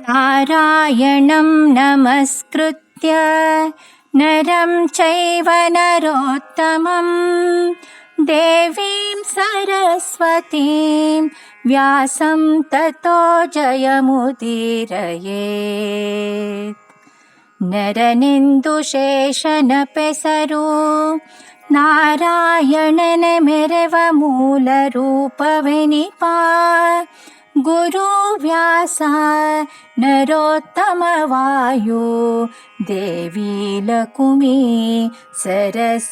नारायणं नमस्कृत्य नरं चैव नरोत्तमं देवीं सरस्वतीं व्यासं ततो जयमुदीरयेत्। ನರನೆಂದುಶೇಷನಪೆಸರು ನಾರಾಯಣನ ಮೆರವ ಮೂಲ ರೂಪವೆನಿಪ ಗುರು ವ್ಯಾಸ ನರೋತ್ತಮ ವಾಯು ದೇವಿ ಲಕುಮಿ ಸರಸ್ವತಿಗೊಂದಿಸಿ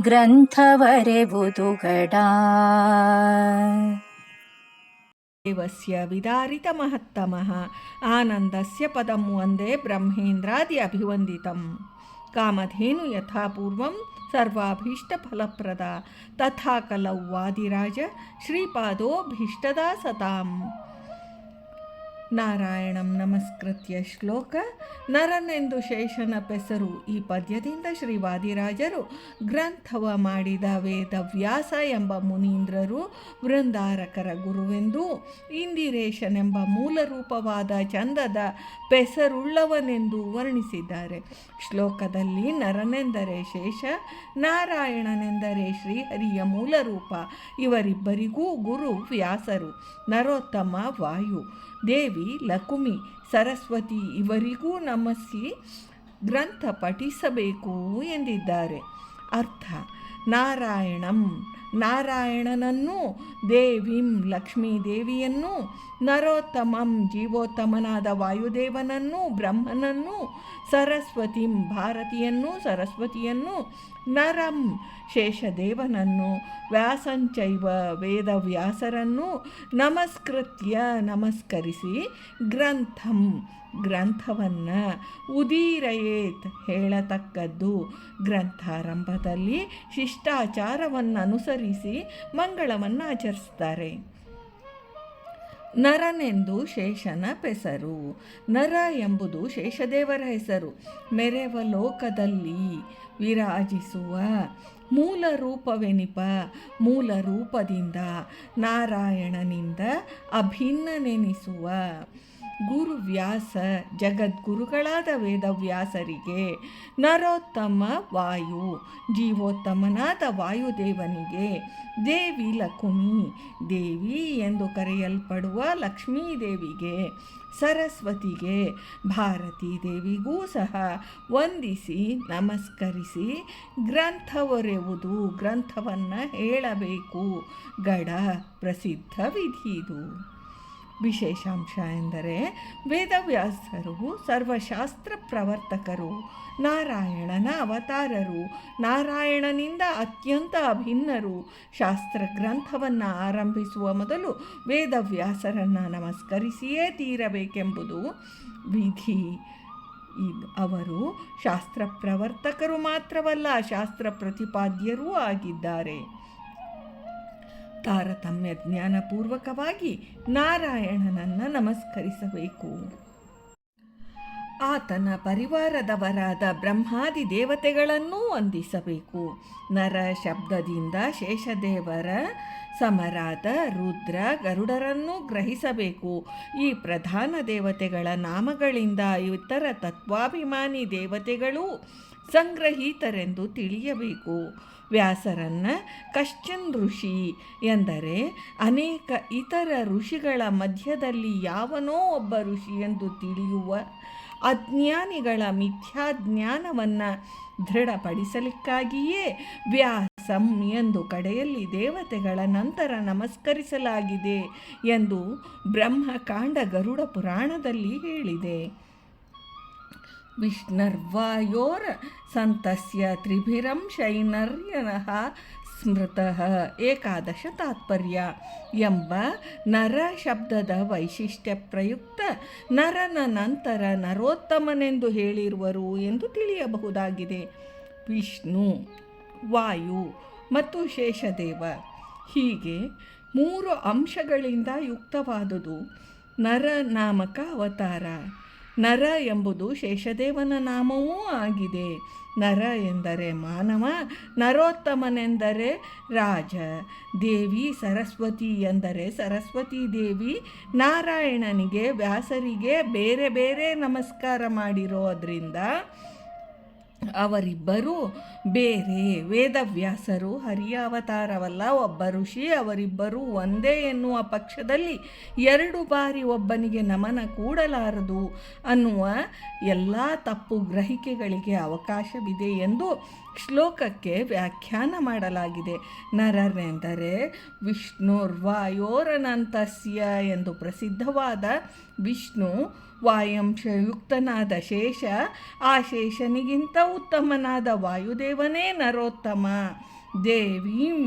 ಗ್ರಂಥವರೆವುದು ಗಡ. ದೇವಸ್ಯ ವಿದಾರಿತ ಮಹತ್ತಮಃ ಆನಂದಸ್ಯ ಪದಂ ವಂದೇ ಬ್ರಹ್ಮೇಂದ್ರಾದಿ ಅಭಿವಂದಿತಂ. ಕಾಮಧೇನು ಯಥಾ ಪೂರ್ವಂ ಸರ್ವಾಭೀಷ್ಟಫಲಪ್ರದ ತಥಾ ಕಲೌ ವಾದಿರಾಜ ಶ್ರೀಪಾದೋಭೀಷ್ಟದಾ ಸತಾಂ. ನಾರಾಯಣಂ ನಮಸ್ಕೃತ್ಯ ಶ್ಲೋಕ. ನರನೆಂದು ಶೇಷನ ಪೆಸರು. ಈ ಪದ್ಯದಿಂದ ಶ್ರೀ ವಾದಿರಾಜರು ಗ್ರಂಥವ ಮಾಡಿದ ವೇದವ್ಯಾಸ ಎಂಬ ಮುನೀಂದ್ರರು ವೃಂದಾರಕರ ಗುರುವೆಂದೂ ಇಂದಿರೇಶನೆಂಬ ಮೂಲ ರೂಪವಾದ ಚಂದದ ಪೆಸರುಳ್ಳವನೆಂದು ವರ್ಣಿಸಿದ್ದಾರೆ. ಶ್ಲೋಕದಲ್ಲಿ ನರನೆಂದರೆ ಶೇಷ, ನಾರಾಯಣನೆಂದರೆ ಶ್ರೀಹರಿಯ ಮೂಲ ರೂಪ. ಇವರಿಬ್ಬರಿಗೂ ಗುರು ವ್ಯಾಸರು, ನರೋತ್ತಮ ವಾಯು, ದೇವಿ ಲಕುಮಿ ಸರಸ್ವತಿ ಇವರಿಗೂ ನಮಸ್ಸಿ ಗ್ರಂಥ ಪಠಿಸಬೇಕು ಎಂದಿದ್ದಾರೆ. ಅರ್ಥ: ನಾರಾಯಣನನ್ನು, ದೇವಿಂ ಲಕ್ಷ್ಮೀ ದೇವಿಯನ್ನು, ನರೋತ್ತಮಂ ಜೀವೋತ್ತಮನಾದ ವಾಯುದೇವನನ್ನು ಬ್ರಹ್ಮನನ್ನು, ಸರಸ್ವತಿಂ ಭಾರತಿಯನ್ನು ಸರಸ್ವತಿಯನ್ನು, ನರಂ ಶೇಷದೇವನನ್ನು, ವ್ಯಾಸಂಚೈವ ವೇದವ್ಯಾಸರನ್ನು ನಮಸ್ಕೃತ್ಯ ನಮಸ್ಕರಿಸಿ, ಗ್ರಂಥವನ್ನು ಉದೀರಯೇತ್ ಹೇಳತಕ್ಕದ್ದು, ಗ್ರಂಥಾರಂಭದಲ್ಲಿ ಶಿಷ್ಟಾಚಾರವನ್ನು ಅನುಸರಿಸಿ ಮಂಗಳವನ್ನು ಆಚರಿಸ್ತಾರೆ. ನರನೆಂದು ಶೇಷನ ಪೆಸರು. ನರ ಎಂಬುದು ಶೇಷದೇವರ ಹೆಸರು. ಮೆರೆವ ಲೋಕದಲ್ಲಿ ವಿರಾಜಿಸುವ ಮೂಲ ರೂಪವೆನಿಪ. ಮೂಲ ರೂಪದಿಂದ ನಾರಾಯಣನಿಂದ ಅಭಿನ್ನನೆನಿಸುವ ಗುರುವ್ಯಾಸ ಜಗದ್ಗುರುಗಳಾದ ವೇದವ್ಯಾಸರಿಗೆ, ನರೋತ್ತಮ ವಾಯು ಜೀವೋತ್ತಮನಾದ ವಾಯುದೇವನಿಗೆ, ದೇವಿ ಲಕುಮಿ ದೇವಿ ಎಂದು ಕರೆಯಲ್ಪಡುವ ಲಕ್ಷ್ಮೀದೇವಿಗೆ, ಸರಸ್ವತಿಗೆ, ಭಾರತೀ ದೇವಿಗೂ ಸಹ ವಂದಿಸಿ ನಮಸ್ಕರಿಸಿ ಗ್ರಂಥವರೆವುದು ಗ್ರಂಥವನ್ನು ಹೇಳಬೇಕು. ಗಡ ಪ್ರಸಿದ್ಧ ವಿಧಿದು. ವಿಶೇಷಾಂಶ ಎಂದರೆ ವೇದವ್ಯಾಸರು ಸರ್ವಶಾಸ್ತ್ರ ಪ್ರವರ್ತಕರು, ನಾರಾಯಣನ ಅವತಾರರು, ನಾರಾಯಣನಿಂದ ಅತ್ಯಂತ ಅಭಿನ್ನರು. ಶಾಸ್ತ್ರ ಗ್ರಂಥವನ್ನು ಆರಂಭಿಸುವ ಮೊದಲು ವೇದವ್ಯಾಸರನ್ನು ನಮಸ್ಕರಿಸಿಯೇ ತೀರಬೇಕೆಂಬುದು ವಿಧಿ. ಅವರು ಶಾಸ್ತ್ರ ಪ್ರವರ್ತಕರು ಮಾತ್ರವಲ್ಲ, ಶಾಸ್ತ್ರ ಪ್ರತಿಪಾದ್ಯರೂ ಆಗಿದ್ದಾರೆ. ತಾರತಮ್ಯ ಜ್ಞಾನಪೂರ್ವಕವಾಗಿ ನಾರಾಯಣನನ್ನು ನಮಸ್ಕರಿಸಬೇಕು. ಆತನ ಪರಿವಾರದವರಾದ ಬ್ರಹ್ಮಾದಿ ದೇವತೆಗಳನ್ನೂ ವಂದಿಸಬೇಕು. ನರ ಶಬ್ದದಿಂದ ಶೇಷದೇವರ ಸಮರಾದ ರುದ್ರ ಗರುಡರನ್ನೂ ಗ್ರಹಿಸಬೇಕು. ಈ ಪ್ರಧಾನ ದೇವತೆಗಳ ನಾಮಗಳಿಂದ ಇತರ ತತ್ವಾಭಿಮಾನಿ ದೇವತೆಗಳೂ ಸಂಗ್ರಹೀತರೆಂದು ತಿಳಿಯಬೇಕು. ವ್ಯಾಸರನ್ನು ಕಶ್ಚನ್ ಋಷಿ ಎಂದರೆ ಅನೇಕ ಇತರ ಋಷಿಗಳ ಮಧ್ಯದಲ್ಲಿ ಯಾವನೋ ಒಬ್ಬ ಋಷಿ ಎಂದು ತಿಳಿಯುವ ಅಜ್ಞಾನಿಗಳ ಮಿಥ್ಯಾಜ್ಞಾನವನ್ನು ದೃಢಪಡಿಸಲಿಕ್ಕಾಗಿಯೇ ವ್ಯಾಸಂ ಎಂದು ಕಡೆಯಲ್ಲಿ ದೇವತೆಗಳ ನಂತರ ನಮಸ್ಕರಿಸಲಾಗಿದೆ ಎಂದು ಬ್ರಹ್ಮಕಾಂಡ ಗರುಡ ಪುರಾಣದಲ್ಲಿ ಹೇಳಿದೆ. ವಿಷ್ಣರ್ವಾಯೋರ ಸಂತಸ್ಯ ತ್ರಿಭಿರಂ ಶೈನರ್ಯನಃ ಸ್ಮೃತಃ ಏಕಾದಶ ತಾತ್ಪರ್ಯ ಎಂಬ ನರ ಶಬ್ದದ ವೈಶಿಷ್ಟ್ಯ ಪ್ರಯುಕ್ತ ನರನ ನಂತರ ನರೋತ್ತಮನೆಂದು ಹೇಳಿರುವರು ಎಂದು ತಿಳಿಯಬಹುದಾಗಿದೆ. ವಿಷ್ಣು, ವಾಯು ಮತ್ತು ಶೇಷದೇವ ಹೀಗೆ 3 ಅಂಶಗಳಿಂದ ಯುಕ್ತವಾದುದು ನರ ನಾಮಕ ಅವತಾರ. ನರ ಎಂಬುದು ಶೇಷದೇವನ ನಾಮವೂ ಆಗಿದೆ. ನರ ಎಂದರೆ ಮಾನವ, ನರೋತ್ತಮನೆಂದರೆ ರಾಜ. ದೇವಿ ಸರಸ್ವತಿ ಎಂದರೆ ಸರಸ್ವತಿ ದೇವಿ ನಾರಾಯಣನಿಗೆ ವ್ಯಾಸರಿಗೆ ಬೇರೆ ಬೇರೆ ನಮಸ್ಕಾರ ಮಾಡಿರೋದ್ರಿಂದ ಅವರಿಬ್ಬರೂ ಬೇರೆ. ವೇದವ್ಯಾಸರು ಹರಿಯ ಅವತಾರವಲ್ಲ, ಒಬ್ಬ ಋಷಿ. ಅವರಿಬ್ಬರೂ ಒಂದೇ ಎನ್ನುವ ಪಕ್ಷದಲ್ಲಿ 2 ಬಾರಿ ಒಬ್ಬನಿಗೆ ನಮನ ಕೂಡಲಾರದು ಅನ್ನುವ ಎಲ್ಲ ತಪ್ಪು ಗ್ರಹಿಕೆಗಳಿಗೆ ಅವಕಾಶವಿದೆ ಎಂದು ಶ್ಲೋಕಕ್ಕೆ ವ್ಯಾಖ್ಯಾನ ಮಾಡಲಾಗಿದೆ. ನರರೆಂದರೆ ವಿಷ್ಣುರ್ವಾಯೋರನಂತಸ್ಯ ಎಂದು ಪ್ರಸಿದ್ಧವಾದ ವಿಷ್ಣು ವಾಯಾಂಶಯುಕ್ತನಾದ ಶೇಷ, ಆ ಶೇಷನಿಗಿಂತ ಉತ್ತಮನಾದ ವಾಯುದೇವನೇ ನರೋತ್ತಮ. ದೇವೀಂ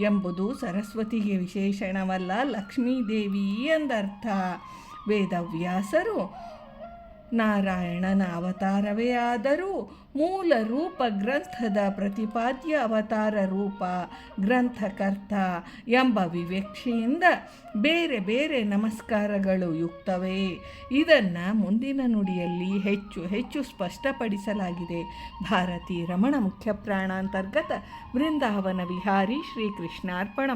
ಎಂಬುದು ಸರಸ್ವತಿಗೆ ವಿಶೇಷಣವಲ್ಲ, ಲಕ್ಷ್ಮೀದೇವಿ ಎಂದರ್ಥ. ವೇದವ್ಯಾಸರು ನಾರಾಯಣನ ಅವತಾರವೇ ಆದರೂ ಮೂಲ ರೂಪ ಗ್ರಂಥದ ಪ್ರತಿಪಾದ್ಯ ಅವತಾರ ರೂಪ ಗ್ರಂಥಕರ್ತ ಎಂಬ ವಿವಕ್ಷೆಯಿಂದ ಬೇರೆ ಬೇರೆ ನಮಸ್ಕಾರಗಳು ಯುಕ್ತವೇ. ಇದನ್ನು ಮುಂದಿನ ನುಡಿಯಲ್ಲಿ ಹೆಚ್ಚು ಹೆಚ್ಚು ಸ್ಪಷ್ಟಪಡಿಸಲಾಗಿದೆ. ಭಾರತೀ ರಮಣ ಮುಖ್ಯ ಪ್ರಾಣಾಂತರ್ಗತ ವೃಂದಾವನ ವಿಹಾರಿ ಶ್ರೀಕೃಷ್ಣಾರ್ಪಣ.